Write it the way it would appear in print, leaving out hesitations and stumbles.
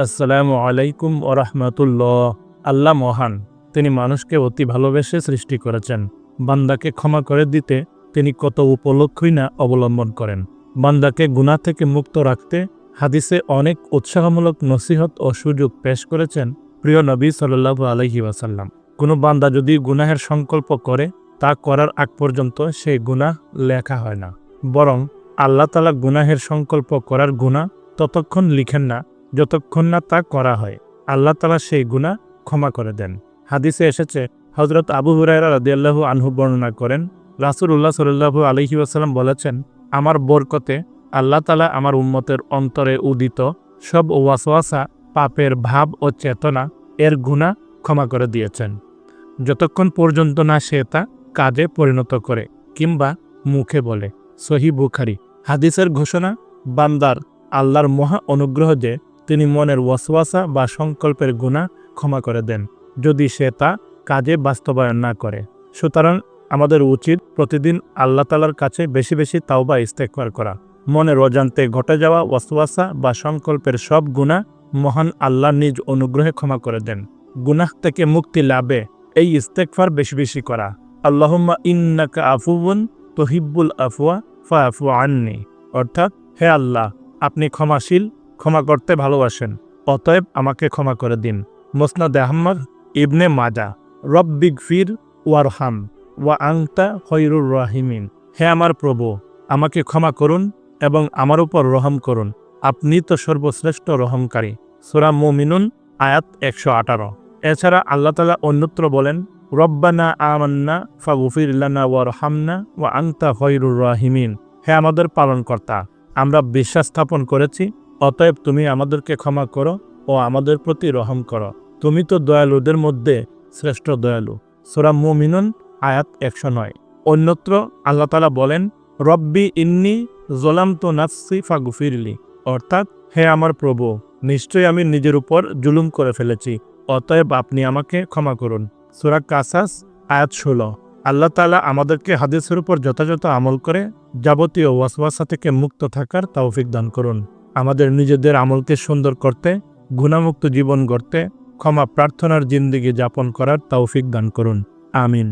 আসসালামু আলাইকুম ওরহমতুল্লাহ। আল্লাহ মহান, তিনি মানুষকে অতি ভালোবেসে সৃষ্টি করেছেন। বান্দাকে ক্ষমা করে দিতে তিনি কত উপলক্ষই না অবলম্বন করেন। বান্দাকে গুনাহ থেকে মুক্ত রাখতে হাদিসে অনেক উৎসাহমূলক নসিহত ও সুযোগ পেশ করেছেন প্রিয় নবী সাল্লাল্লাহু আলাইহি ওয়াসাল্লাম। কোনো বান্দা যদি গুনাহের সংকল্প করে, তা করার আগ পর্যন্ত সেই গুনাহ লেখা হয় না, বরং আল্লাহ তাআলা গুনাহের সংকল্প করার গুনাহ ততক্ষণ লিখেন না যতক্ষণ না তা করা হয়। আল্লাহ তাআলা সেই গুনাহ ক্ষমা করে দেন। হাদিসে এসেছে, হযরত আবু হুরায়রা রাদিয়াল্লাহু আনহু বর্ণনা করেন, রাসূলুল্লাহ সাল্লাল্লাহু আলাইহি ওয়াসাল্লাম বলেছেন, আমার বরকতে আল্লাহ তাআলা আমার উম্মতের অন্তরে উদিত সব ওয়াসওয়াসা, পাপের ভাব ও চেতনা এর গুনাহ ক্ষমা করে দিয়েছেন, যতক্ষণ পর্যন্ত না সে তা কাজে পরিণত করে কিংবা মুখে বলে। সহিহ বুখারী। হাদিসের ঘোষণা, বান্দার আল্লাহর মহা অনুগ্রহ যে তিনি মনের ওয়াসওয়াসা বা সংকল্পের গুনাহ ক্ষমা করে দেন, যদি সে তা কাজে বাস্তবায়ন না করে। সুতরাং আমাদের উচিত প্রতিদিন আল্লাহ তাআলার কাছে বেশি বেশি তাওবা ইস্তেগফার করা। মনের অজান্তে ঘটে যাওয়া ওয়াসওয়াসা বা সংকল্পের সব গুনাহ মহান আল্লাহ নিজ অনুগ্রহে ক্ষমা করে দেন। গুনাহ থেকে মুক্তি লাভে এই ইস্তেগফার বেশি বেশি করা। আল্লাহুম্মা ইন্নাকা আফুউন তুহিব্বুল আফওয়া ফাআফু আন্নি, অর্থাৎ, হে আল্লাহ, আপনি ক্ষমাশীল, ক্ষমা করতে ভালোবাসেন, অতএব আমাকে ক্ষমা করে দিন। মুসনাদ আহমদ, ইবনে মাজাহ। রব্বিগফির ওয়ারহাম ওয়া আনতা খৈরুর রাহিমিন, হে আমার প্রভু, আমাকে ক্ষমা করুন এবং আমার উপর রহম করুন, আপনি তো সর্বশ্রেষ্ঠ রহমকারী। সূরা মুমিনুন আয়াত 118। এছাড়া আল্লাহ তাআলা অন্যত্র বলেন, রব্বানা আমান্না ফাগফির লানা ওয়ারহামনা ওয়া আনতা খৈরুর রাহিমিন, হে আমাদের পালনকর্তা, আমরা বিশ্বাস স্থাপন করেছি, অতএব তুমি আমাদেরকে ক্ষমা করো ও আমাদের প্রতি রহম করো, তুমি তো দয়ালুদের মধ্যে শ্রেষ্ঠ দয়ালু। সূরা মুমিনুন আয়াত 109। অন্যত্র আল্লাহ তাআলা বলেন, রব্বি ইন্নী যালামতু নাফসি ফাগফিরলি, অর্থাৎ, হে আমার প্রভু, নিশ্চয়ই আমি নিজের উপর জুলুম করে ফেলেছি, অতএব আপনি আমাকে ক্ষমা করুন। সূরা কাসাস আয়াত 16। আল্লাহ তাআলা আমাদেরকে হাদিসের উপর যথাযথ আমল করে যাবতীয় ওয়াসওয়াসা থেকে মুক্ত থাকার তৌফিক দান করুন। আমাদের নিজেদের আমলকে সুন্দর করতে, গুনাহমুক্ত জীবন গড়তে, ক্ষমা প্রার্থনার জিন্দেগি যাপন করার তৌফিক দান করুন। আমিন।